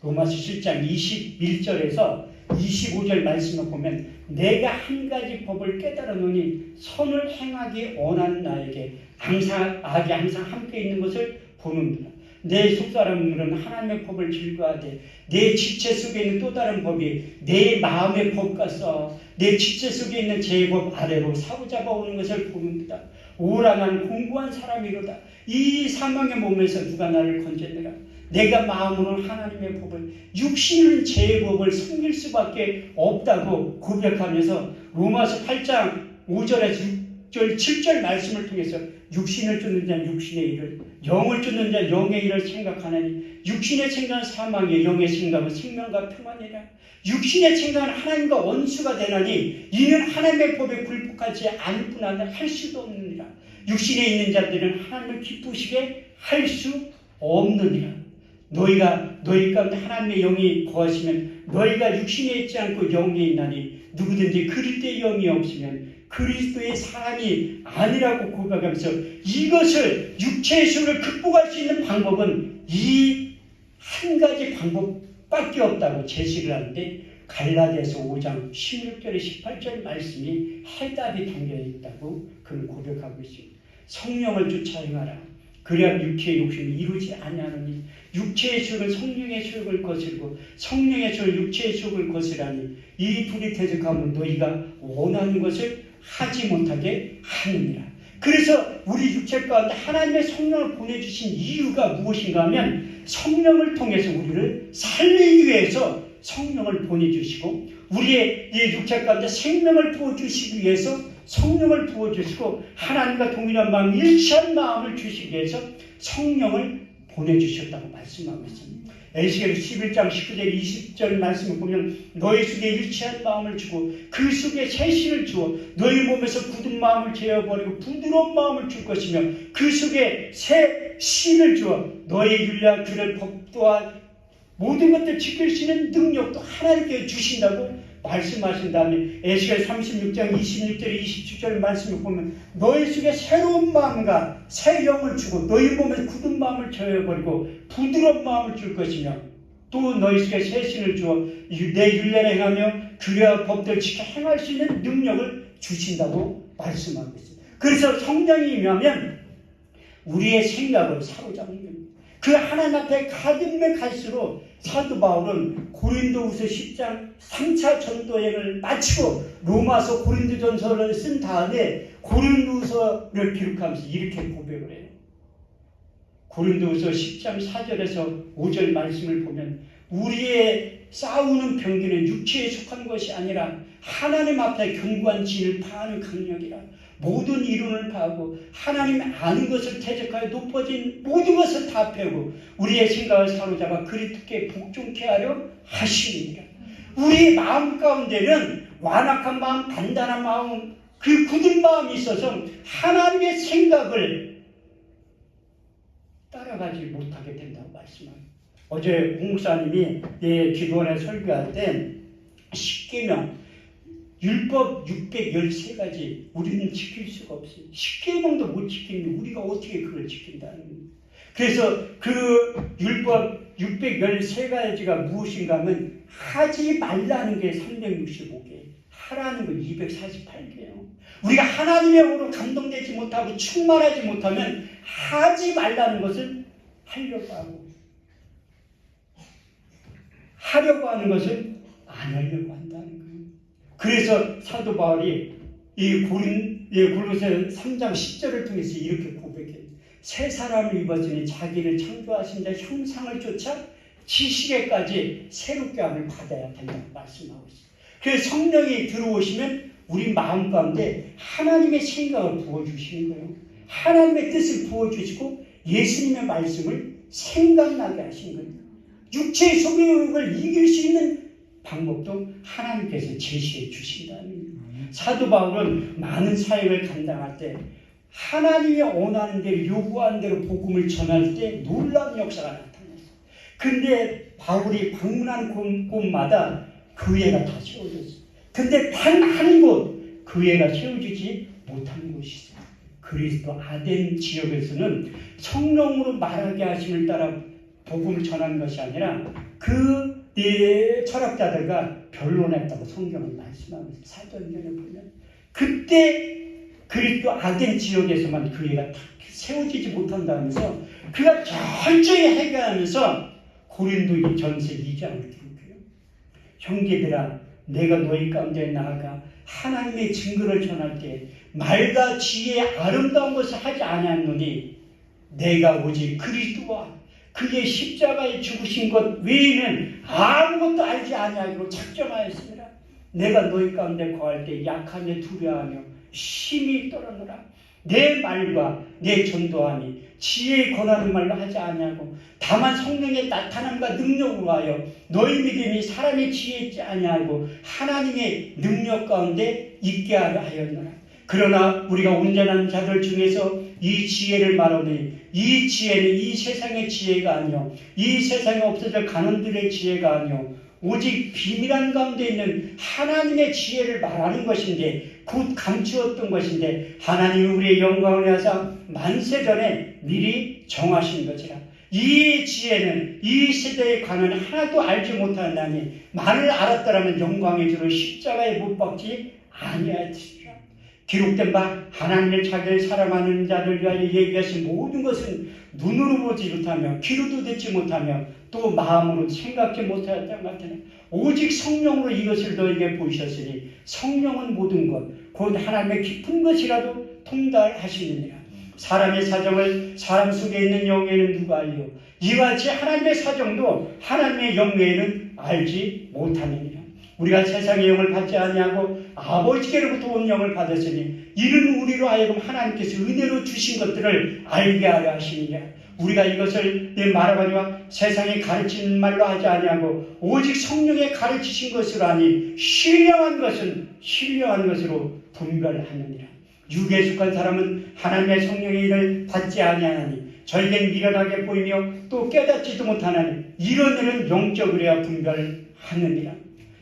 로마서 7장 21절에서 25절 말씀을 보면 내가 한 가지 법을 깨달았노니 선을 행하기 원하는 나에게 항상 악이 항상 함께 있는 것을 보는구나. 내 속사람들은 하나님의 법을 즐거워하되 내 지체 속에 있는 또 다른 법이 내 마음의 법과 싸워 내 지체 속에 있는 제법 아래로 사로잡아 오는 것을 보는구나. 오라 나는 공부한 사람이로다. 이 사망의 몸에서 누가 나를 건져내라. 내가 마음으로 하나님의 법을 육신은 제법을 섬길 수밖에 없다고 고백하면서 로마서 8장 5절에서 6절 7절 말씀을 통해서 육신을 쫓는 자는 육신의 일을 영을 쫓는 자는 영의 일을 생각하나니 육신의 생각은 사망이요 영의 생각은 생명과 평안이라. 육신의 생각은 하나님과 원수가 되나니 이는 하나님의 법에 불복하지 않을 뿐 아니라 할 수도 없느니라. 육신에 있는 자들은 하나님을 기쁘시게 할 수 없느니라. 너희 가운데 하나님의 영이 거하시면 너희가 육신에 있지 않고 영에 있나니 누구든지 그리스도의 영이 없으면 그리스도의 사람이 아니라고 고백하면서 이것을 육체의 수를 극복할 수 있는 방법은 이 한 가지 방법밖에 없다고 제시를 하는데 갈라디아서 5장 16절에 18절 말씀이 해답이 담겨 있다고 그는 고백하고 있습니다. 성령을 쫓아 행하라. 그래야 육체의 욕심을 이루지 아니하느니 육체의 수욕은 성령의 수욕을 거스르고 성령의 수욕은 육체의 수욕을 거스르니 이 둘이 대적하면 너희가 원하는 것을 하지 못하게 하느니라. 그래서 우리 육체 가운데 하나님의 성령을 보내주신 이유가 무엇인가 하면 성령을 통해서 우리를 살리기 위해서 성령을 보내주시고 우리의 이 육체 가운데 생명을 부어주시기 위해서 성령을 부어주시고 하나님과 동일한 마음, 일치한 마음을 주시기 위해서 성령을 보내주셨다고 말씀하고 있습니다. 에스겔 11장 19절 20절 말씀을 보면 너희 속에 일치한 마음을 주고 그 속에 새 신을 주어 너희 몸에서 굳은 마음을 제어버리고 부드러운 마음을 줄 것이며 그 속에 새 신을 주어 너희 율례와 규례 법도와 모든 것들 지킬 수 있는 능력도 하나님께 주신다고 말씀하신 다음에 에스겔 36장 26절 27절 말씀을 보면 너희 속에 새로운 마음과 새 영을 주고 너희 몸에 굳은 마음을 제어버리고 부드러운 마음을 줄 것이며 또 너희 속에 새 신을 주어 내 율례를 행하며 규례와 법들을 지켜 행할 수 있는 능력을 주신다고 말씀하고 있습니다. 그래서 성령이 임하면 우리의 생각을 사로잡는 겁니다. 그 하나님 앞에 가득면 갈수록 사도 바울은 고린도후서 10장 3차 전도여행을 마치고 로마서 고린도전서를 쓴 다음에 고린도후서를 기록하면서 이렇게 고백을 해요. 고린도후서 10장 4절에서 5절 말씀을 보면 우리의 싸우는 병기는 육체에 속한 것이 아니라 하나님 앞에 견고한 진을 파하는 강력이라. 모든 이론을 파하고 하나님 아는 것을 대적하여 높아진 모든 것을 다 패고 우리의 생각을 사로잡아 그리스도께 복종케 하려 하시니라. 우리의 마음 가운데는 완악한 마음, 단단한 마음, 그 굳은 마음이 있어서 하나님의 생각을 따라가지 못하게 된다고 말씀합니다. 어제 공목사님이 기도원에 설교할 때 십계명 율법 613가지 우리는 지킬 수가 없어요. 십계명도 못 지키는데 우리가 어떻게 그걸 지킨다는 거예요. 그래서 그 율법 613가지가 무엇인가 하면 하지 말라는 게 365개, 하라는 거 248개예요. 우리가 하나님의 영으로 감동되지 못하고 충만하지 못하면 하지 말라는 것을 하려고 하고 하려고 하는 것을 안 하려고 한다는 거예요. 그래서 사도 바울이 이 골로새 3장 10절을 통해서 이렇게 고백해요. 새 사람을 입었으니 자기를 창조하신 자 형상을 쫓아 지식에까지 새롭게 함을 받아야 된다고 말씀하고 있어요. 그래서 성령이 들어오시면 우리 마음 가운데 하나님의 생각을 부어주시는 거예요. 하나님의 뜻을 부어주시고 예수님의 말씀을 생각나게 하시는 거예요. 육체의 소유욕을 이길 수 있는 방법도 하나님께서 제시해 주신다는 거예요. 사도 바울은 많은 사역을 감당할 때 하나님이 원하는 대로 요구하는 대로 복음을 전할 때 놀라운 역사가 나타났어요. 근데 바울이 방문하는 곳마다 교회가 다 세워졌어요. 근데 단 한 곳 교회가 세워지지 못한 곳이 있어요. 그리스도 아덴 지역에서는 성령으로 말하게 하심을 따라 복음을 전하는 것이 아니라 그 철학자들과 변론했다고 성경은 말씀하고 있어요. 사도행전에 보면 그때 그리스도 아덴 지역에서만 교회가 딱 세워지지 못한다면서 그가 철저히 해결하면서 고린도 전서 2장을 기록해요. 형제들아 내가 너희 가운데 나아가 하나님의 증거를 전할 때 말과 지혜의 아름다운 것을 하지 아니하노니 내가 오직 그리스도와 그의 십자가에 죽으신 것 외에는 아무것도 알지 아니하기로 작정하였습니다. 내가 너희 가운데 거할 때 약함에 두려워하며 심히 떨어노라. 내 말과 내 전도함이 지혜에 권하는 말로 하지 아니하고 다만 성령의 나타남과 능력으로 하여 너희 믿음이 사람의 지혜에 있지 아니하고 하나님의 능력 가운데 있게 하려 하였노라. 그러나 우리가 온전한 자들 중에서 이 지혜를 말하니 이 지혜는 이 세상의 지혜가 아니요 이 세상에 없어질 간원들의 지혜가 아니요 오직 비밀한 가운데 있는 하나님의 지혜를 말하는 것인데 곧 감추었던 것인데 하나님이 우리의 영광을 위하사 만세전에 미리 정하신 것이라. 이 지혜는 이 세대에 관한 하나도 알지 못하나니 만을 알았더라면 영광의 주로 십자가에 못 박지 아니하였으리라. 기록된 바 하나님을 자기를 사랑하는 자를 위하여 얘기하신 모든 것은 눈으로 보지 못하며 귀로도 듣지 못하며 또 마음으로 생각지 못하였던 것 같으나 오직 성령으로 이것을 너에게 보이셨으니 성령은 모든 것 곧 하나님의 깊은 것이라도 통달하시느니라. 사람의 사정을 사람 속에 있는 영에는 누가 알리요 이와 같이 하나님의 사정도 하나님의 영 외에는 알지 못하느니라. 우리가 세상의 영을 받지 아니하고 아버지께로부터 온 영을 받았으니 이는 우리로 하여금 하나님께서 은혜로 주신 것들을 알게 하려 하시느니라. 우리가 이것을 말하거니와 세상이 가르치는 말로 하지 아니하고 오직 성령의 가르치신 것으로 하니 신령한 것은 신령한 것으로 분별하느니라. 육에 속한 사람은 하나님의 성령의 일을 받지 아니하나니 저에겐 미련하게 보이며 또 깨닫지도 못하나니 이런 일은 영적으로 해야 분별하느니라.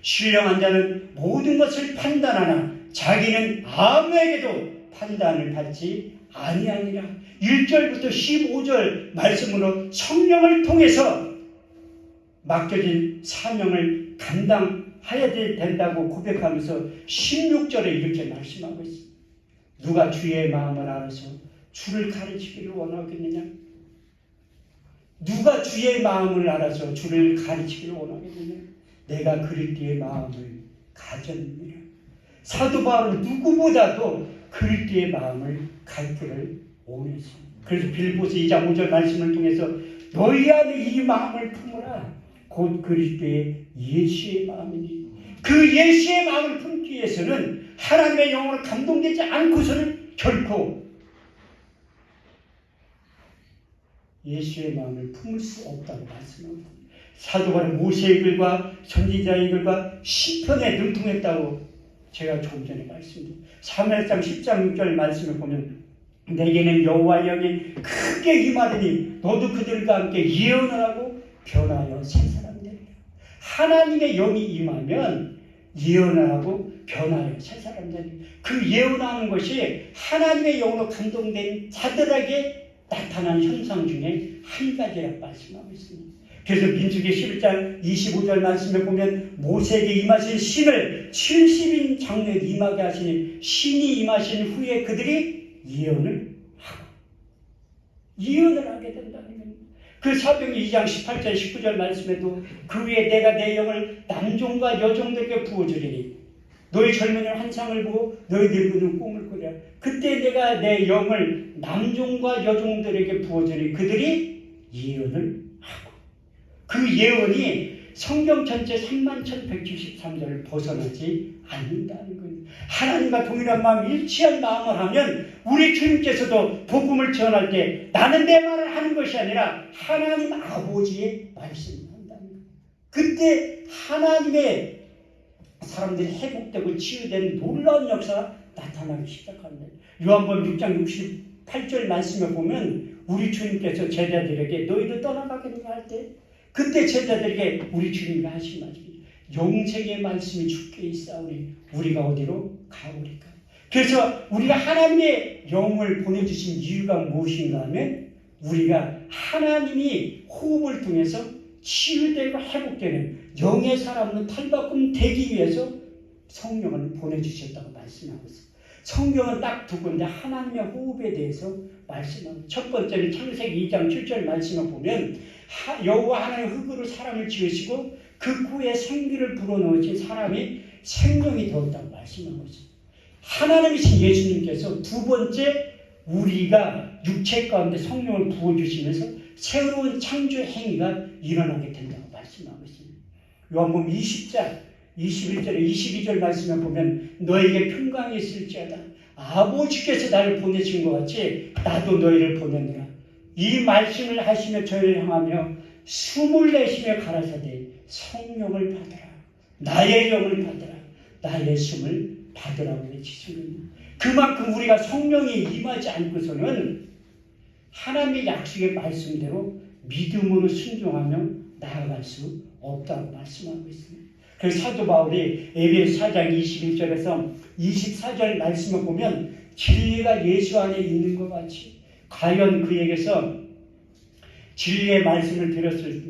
신령한 자는 모든 것을 판단하나 자기는 아무에게도 판단을 받지 아니하니라. 1절부터 15절 말씀으로 성령을 통해서 맡겨진 사명을 감당해야 된다고 고백하면서 16절에 이렇게 말씀하고 있습니다. 누가 주의 마음을 알아서 주를 가르치기를 원하겠느냐? 누가 주의 마음을 알아서 주를 가르치기를 원하겠느냐? 내가 그리스도의 마음을 가졌느니라. 사도 바울은 누구보다도 그리스도의 마음을 갖기를 원했습니다. 그래서 빌보서 2장 5절 말씀을 통해서 너희 안에 이 마음을 품으라. 곧 그리스도의 예수의 마음이니. 그 예수의 마음을 품기 위해서는 하나님의 영으로 감동되지 않고서는 결코 예수의 마음을 품을 수 없다고 말씀합니다. 사도 바울 모세의 글과 선지자의 글과 시편에 능통했다고 제가 조금 전에 말씀드렸습니다. 사무엘상 10장 6절 말씀을 보면 내게는 여호와의 영이 크게 임하더니 너도 그들과 함께 예언을 하고 변하여 새 사람이 되리라. 하나님의 영이 임하면 예언을 하고 변하여 새 사람이 되리라. 그 예언하는 것이 하나님의 영으로 감동된 자들에게 나타난 현상 중에 한 가지라고 말씀하고 있습니다. 그래서 민수기 11장 25절 말씀에 보면 모세에게 임하신 신을 70인 장로에 임하게 하시니 신이 임하신 후에 그들이 예언을 하게 된다는 겁니다. 그 사도행전 2장 18절 19절 말씀에도 그 위에 내가 내 영을 남종과 여종들에게 부어주리니 너희 젊은이는 환상을 보고 너희 늙은이는 꿈을 꾸리라. 그때 내가 내 영을 남종과 여종들에게 부어주니 그들이 예언을 하고 그 예언이 성경 전체 31,173절을 벗어나지 않는다는 거예요. 하나님과 동일한 마음, 일치한 마음을 하면 우리 주님께서도 복음을 전할 때 나는 내 말을 하는 것이 아니라 하나님 아버지의 말씀을 한다는 거예요. 그때 하나님의 사람들이 회복되고 치유된 놀라운 역사가 나타나기 시작합니다. 요한복음 6장 68절 말씀에 보면 우리 주님께서 제자들에게 너희도 떠나가겠느냐 할 때 그때 제자들에게 우리 주님이 하신 말씀이 영생의 말씀이 주께 있사오니 우리가 어디로 가오리까. 그래서 우리가 하나님의 영을 보내주신 이유가 무엇인가 하면 우리가 하나님이 호흡을 통해서 치유되고 회복되는 영의 사람은 탈바꿈 되기 위해서 성령을 보내주셨다고 말씀하고 있습니다. 성경은 딱 두 군데 하나님의 호흡에 대해서 말씀합니다. 첫 번째는 창세기 2장 7절 말씀을 보면 여호와 하나님 흙으로 사람을 지으시고 그 구에 생기를 불어넣으신 사람이 생명이 되었다고 말씀하고 있습니다. 하나님이신 예수님께서 두 번째 우리가 육체 가운데 성령을 부어주시면서 새로운 창조 행위가 일어나게 된다고 말씀하고 있습니다. 요한복음 20장 21절에 22절 말씀을 보면 너에게 평강이 있을지어다. 아버지께서 나를 보내신 것 같이 나도 너희를 보내느라. 이 말씀을 하시며 저희를 향하며 숨을 내쉬며 가라사대 성령을 받으라. 나의 영을 받으라. 나의 숨을 받으라고 외치시는 그만큼 우리가 성령이 임하지 않고서는 하나님의 약속의 말씀대로 믿음으로 순종하며 나아갈 수 없다고 말씀하고 있습니다. 그래서 사도 바울이 에베소 4장 21절에서 24절 말씀을 보면 진리가 예수 안에 있는 것 같이 과연 그에게서 진리의 말씀을 들었을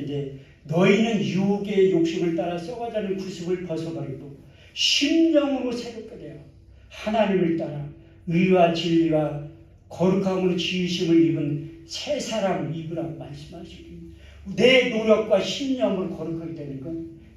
때 너희는 유혹의 욕심을 따라 썩어가는 구습을 벗어버리고 심령으로 새롭게 되어 하나님을 따라 의와 진리와 거룩함으로 지으심을 입은 새 사람을 입으라고 말씀하십니다. 내 노력과 신념으로 거룩하게 되는 것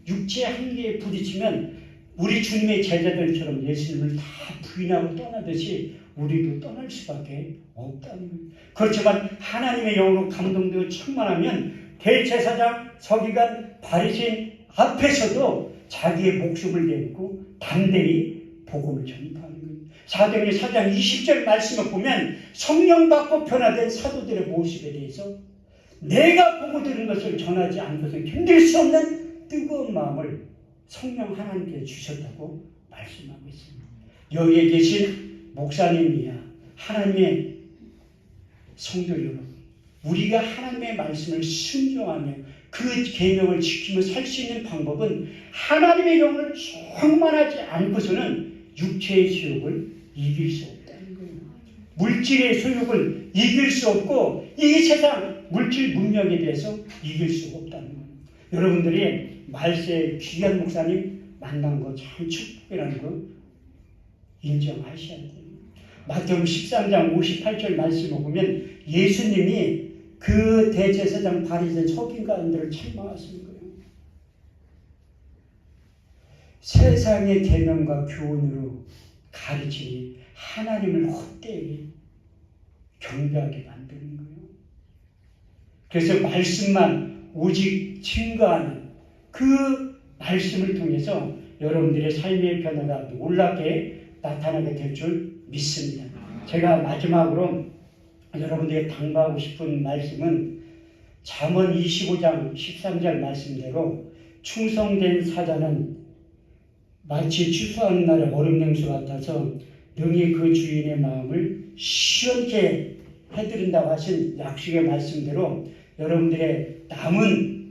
육체의 한계에 부딪히면 우리 주님의 제자들처럼 예수님을 다 부인하고 떠나듯이 우리도 떠날 수밖에 없다는 거예요. 그렇지만 하나님의 영으로 감동되고 충만하면 대제사장, 서기관, 바리새인 앞에서도 자기의 목숨을 내고 담대히 복음을 전파하는 거예요. 사도행전 4장 20절 말씀을 보면 성령 받고 변화된 사도들의 모습에 대해서 내가 보고 들은 것을 전하지 않고서는 견딜 수 없는 뜨거운 마음을 성령 하나님께 주셨다고 말씀하고 있습니다. 여기에 계신 목사님이야 하나님의 성도 여러분, 우리가 하나님의 말씀을 순종하며 그 계명을 지키며 살 수 있는 방법은 하나님의 영을 충만하지 않고서는 육체의 수욕을 이길 수 없다는 거예요. 물질의 소욕을 이길 수 없고 이 세상 물질 문명에 대해서 이길 수 없다는 거예요. 여러분들이 말세 귀한 목사님 만난 거 참 축복이라는 거 인정하셔야 돼요. 마태복음 13장 58절 말씀을 보면 예수님이 그 대제사장 바리새인 서기관들을 책망하시는 거예요. 세상의 계명과 교훈으로 가르치니 하나님을 헛되이 경배하게 만드는 거예요. 그래서 말씀만 오직 증거하는 그 말씀을 통해서 여러분들의 삶의 변화가 놀랍게 나타나게 될 줄 믿습니다. 제가 마지막으로 여러분들에게 당부하고 싶은 말씀은 잠언 25장 13절 말씀대로 충성된 사자는 마치 추수하는 날의 얼음냉수 같아서 능히 그 주인의 마음을 시원케 해드린다고 하신 약속의 말씀대로 여러분들의 남은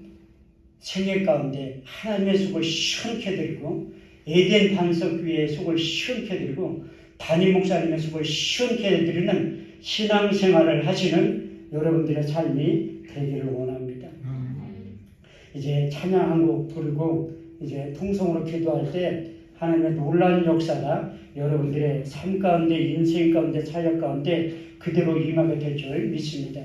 생애 가운데 하나님의 속을 시원케 드리고 에덴 반석 위에 속을 시원케 드리고 담임 목사님의 속을 시원케 드리는 신앙생활을 하시는 여러분들의 삶이 되기를 원합니다. 이제 찬양 한 곡 부르고 이제 통성으로 기도할 때 하나님의 놀라운 역사가 여러분들의 삶 가운데, 인생 가운데, 사역 가운데 그대로 임하게 될 줄 믿습니다.